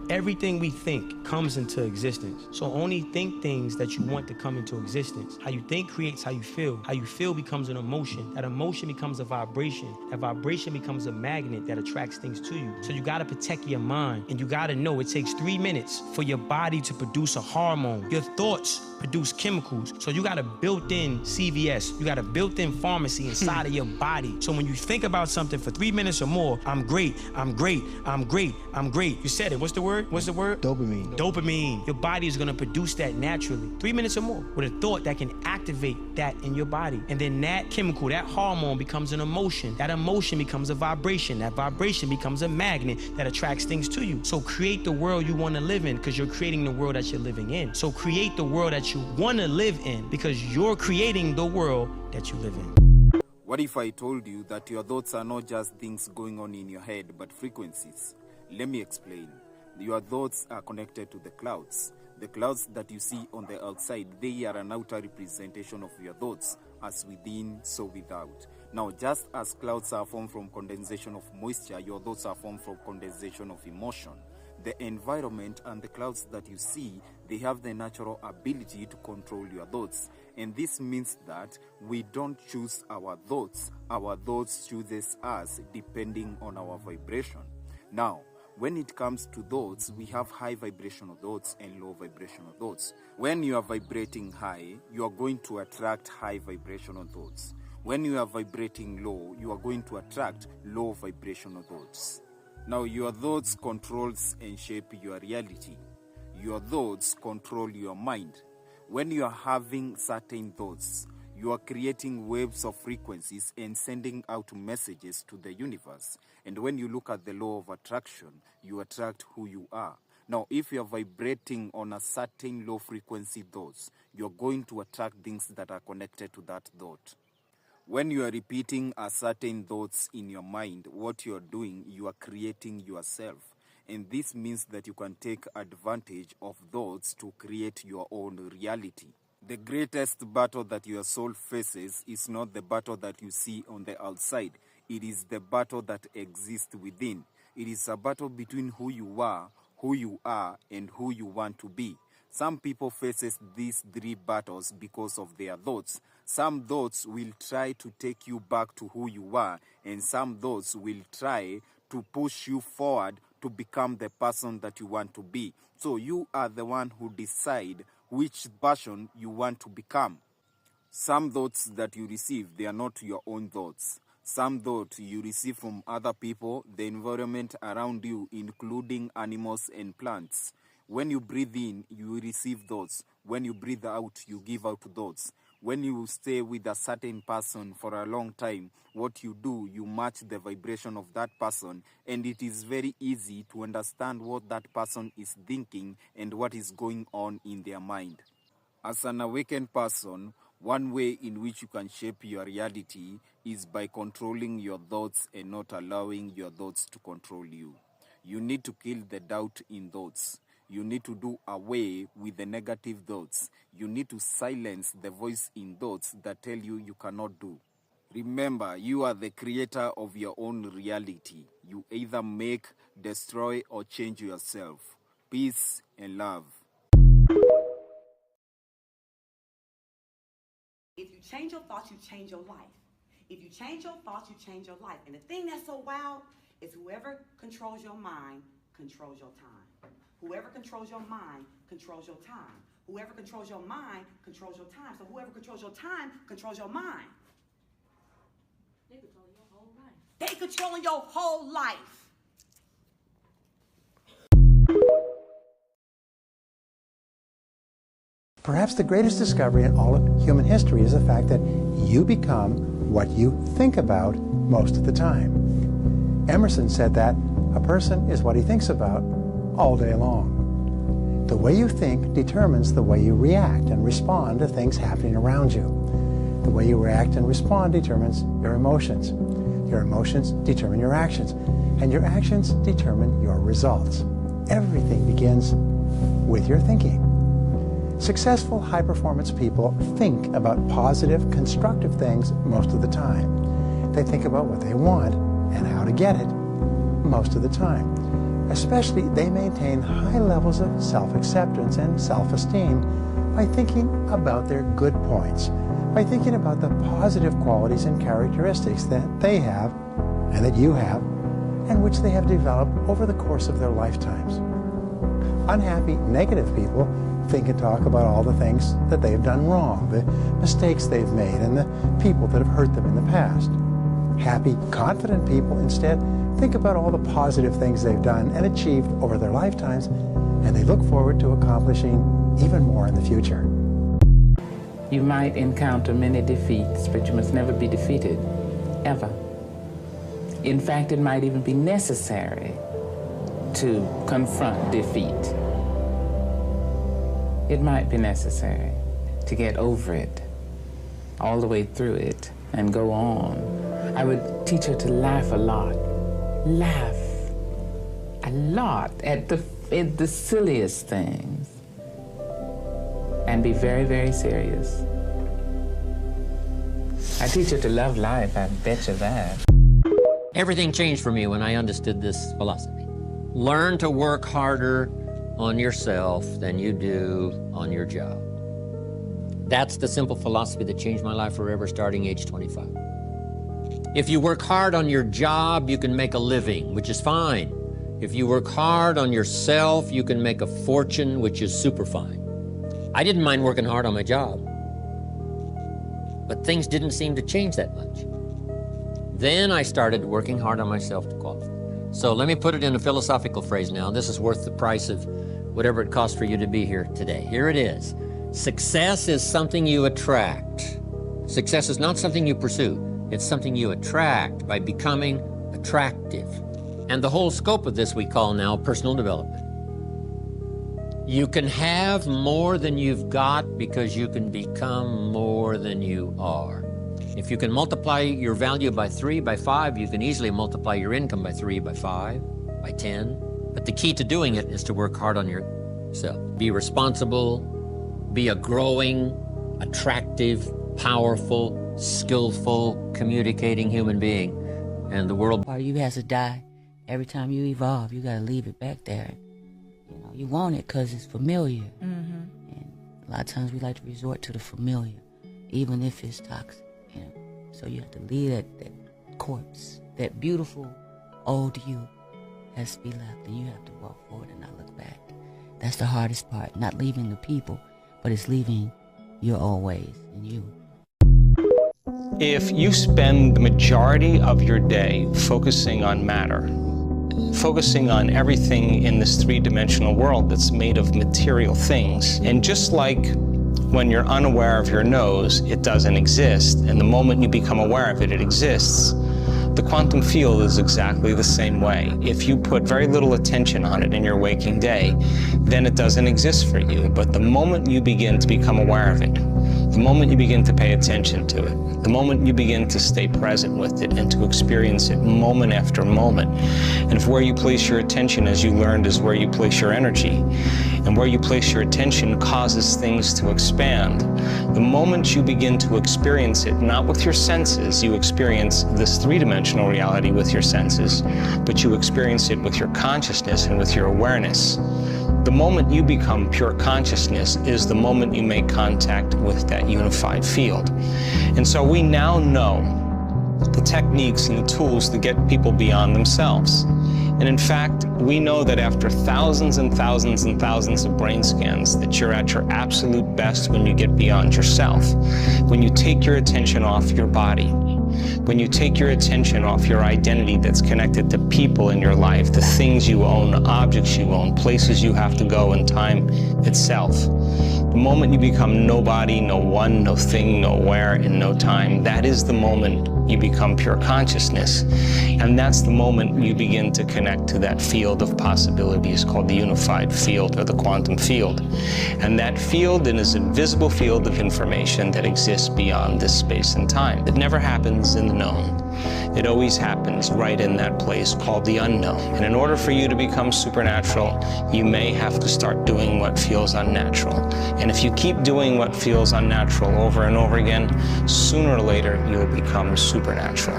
Everything we think comes into existence. So only think things that you want to come into existence. How you think creates how you feel. How you feel becomes an emotion. That emotion becomes a vibration. That vibration becomes a magnet that attracts things to you. So you gotta protect your mind. And you gotta know it takes 3 minutes for your body to produce a hormone. Your thoughts produce chemicals. So you got a built-in CVS. You got a built-in pharmacy inside of your body. So when you think about something for 3 minutes or more, I'm great, I'm great, I'm great, I'm great. You said it. What's the word? What's the word? Dopamine. Dopamine. Your body is gonna produce that naturally. 3 minutes or more with a thought that can activate that in your body. And then that chemical, that hormone becomes an emotion. That emotion becomes a vibration. That vibration becomes a magnet that attracts things to you. So create the world you wanna live in because you're creating the world that you're living in. So create the world that you wanna live in because you're creating the world that you live in. What if I told you that your thoughts are not just things going on in your head, but frequencies? Let me explain. Your thoughts are connected to the clouds. The clouds that you see on the outside, they are an outer representation of your thoughts, as within, so without. Now, just as clouds are formed from condensation of moisture, your thoughts are formed from condensation of emotion. The environment and the clouds that you see, they have the natural ability to control your thoughts. And this means that we don't choose our thoughts chooses us depending on our vibration. Now, when it comes to thoughts, we have high vibrational thoughts and low vibrational thoughts. When you are vibrating high, you are going to attract high vibrational thoughts. When you are vibrating low, you are going to attract low vibrational thoughts. Now, your thoughts controls and shape your reality. Your thoughts control your mind. When you are having certain thoughts, you are creating waves of frequencies and sending out messages to the universe. And when you look at the law of attraction, you attract who you are. Now, if you are vibrating on a certain low frequency thoughts, you're going to attract things that are connected to that thought. When you are repeating a certain thoughts in your mind, what you are doing, you are creating yourself. And this means that you can take advantage of thoughts to create your own reality. The greatest battle that your soul faces is not the battle that you see on the outside. It is the battle that exists within. It is a battle between who you are, and who you want to be. Some people faces these 3 battles because of their thoughts. Some thoughts will try to take you back to who you are, and some thoughts will try to push you forward to become the person that you want to be. So you are the one who decide which version you want to become. Some thoughts that you receive, they are not your own thoughts. Some thoughts you receive from other people, the environment around you, including animals and plants. When you breathe in, you receive thoughts. When you breathe out, you give out thoughts. When you stay with a certain person for a long time, what you do, you match the vibration of that person, and it is very easy to understand what that person is thinking and what is going on in their mind. As an awakened person, one way in which you can shape your reality is by controlling your thoughts and not allowing your thoughts to control you. You need to kill the doubt in thoughts. You need to do away with the negative thoughts. You need to silence the voice in thoughts that tell you you cannot do. Remember, you are the creator of your own reality. You either make, destroy, or change yourself. Peace and love. If you change your thoughts, you change your life. If you change your thoughts, you change your life. And the thing that's so wild is whoever controls your mind controls your time. Whoever controls your mind controls your time. Whoever controls your mind controls your time. So whoever controls your time controls your mind. They control your whole life. They controlling your whole life. Perhaps the greatest discovery in all of human history is the fact that you become what you think about most of the time. Emerson said that a person is what he thinks about all day long. The way you think determines the way you react and respond to things happening around you. The way you react and respond determines your emotions. Your emotions determine your actions, and your actions determine your results. Everything begins with your thinking. Successful high-performance people think about positive, constructive things most of the time. They think about what they want and how to get it most of the time. Especially, they maintain high levels of self-acceptance and self-esteem by thinking about their good points, by thinking about the positive qualities and characteristics that they have and that you have, and which they have developed over the course of their lifetimes. Unhappy, negative people think and talk about all the things that they've done wrong, the mistakes they've made, and the people that have hurt them in the past. Happy, confident people instead think about all the positive things they've done and achieved over their lifetimes, and they look forward to accomplishing even more in the future. You might encounter many defeats, but you must never be defeated, ever. In fact, it might even be necessary to confront defeat. It might be necessary to get over it, all the way through it, and go on. I would teach her to laugh a lot. Laugh a lot at the silliest things. And be very, very serious. I teach her to love life, I bet you that. Everything changed for me when I understood this philosophy. Learn to work harder on yourself than you do on your job. That's the simple philosophy that changed my life forever starting age 25. If you work hard on your job, you can make a living, which is fine. If you work hard on yourself, you can make a fortune, which is super fine. I didn't mind working hard on my job, but things didn't seem to change that much. Then I started working hard on myself to qualify. So let me put it in a philosophical phrase now. This is worth the price of whatever it costs for you to be here today. Here it is. Success is something you attract. Success is not something you pursue. It's something you attract by becoming attractive. And the whole scope of this we call now personal development. You can have more than you've got because you can become more than you are. If you can multiply your value by 3, by 5, you can easily multiply your income by 3, by 5, by 10. But the key to doing it is to work hard on yourself. Be responsible, be a growing, attractive, powerful, skillful, communicating human being. And the world... Part of you has to die. Every time you evolve, you gotta leave it back there. You know, you want it because it's familiar. And a lot of times we like to resort to the familiar, even if it's toxic. You know? So you have to leave that corpse, that beautiful old you has to be left, and you have to walk forward and not look back. That's the hardest part, not leaving the people, but it's leaving your old ways and you. If you spend the majority of your day focusing on matter, focusing on everything in this three-dimensional world that's made of material things, and just like when you're unaware of your nose, it doesn't exist, and the moment you become aware of it, it exists. The quantum field is exactly the same way. If you put very little attention on it in your waking day, then it doesn't exist for you. But the moment you begin to become aware of it, the moment you begin to pay attention to it, the moment you begin to stay present with it and to experience it moment after moment, and if where you place your attention, as you learned, is where you place your energy, and where you place your attention causes things to expand, the moment you begin to experience it, not with your senses, you experience this three-dimensional reality with your senses, but you experience it with your consciousness and with your awareness. The moment you become pure consciousness is the moment you make contact with that unified field. And so we now know the techniques and the tools to get people beyond themselves. And in fact, we know that after thousands and thousands and thousands of brain scans, that you're at your absolute best when you get beyond yourself. When you take your attention off your body, when you take your attention off your identity that's connected to people in your life, the things you own, objects you own, places you have to go, and time itself. The moment you become nobody, no one, no thing, no where, and no time, that is the moment you become pure consciousness. And that's the moment you begin to connect to that field of possibilities called the unified field or the quantum field. And that field is an invisible field of information that exists beyond this space and time. It never happens in the known. It always happens right in that place called the unknown. And in order for you to become supernatural, you may have to start doing what feels unnatural. And if you keep doing what feels unnatural over and over again, sooner or later you'll become supernatural.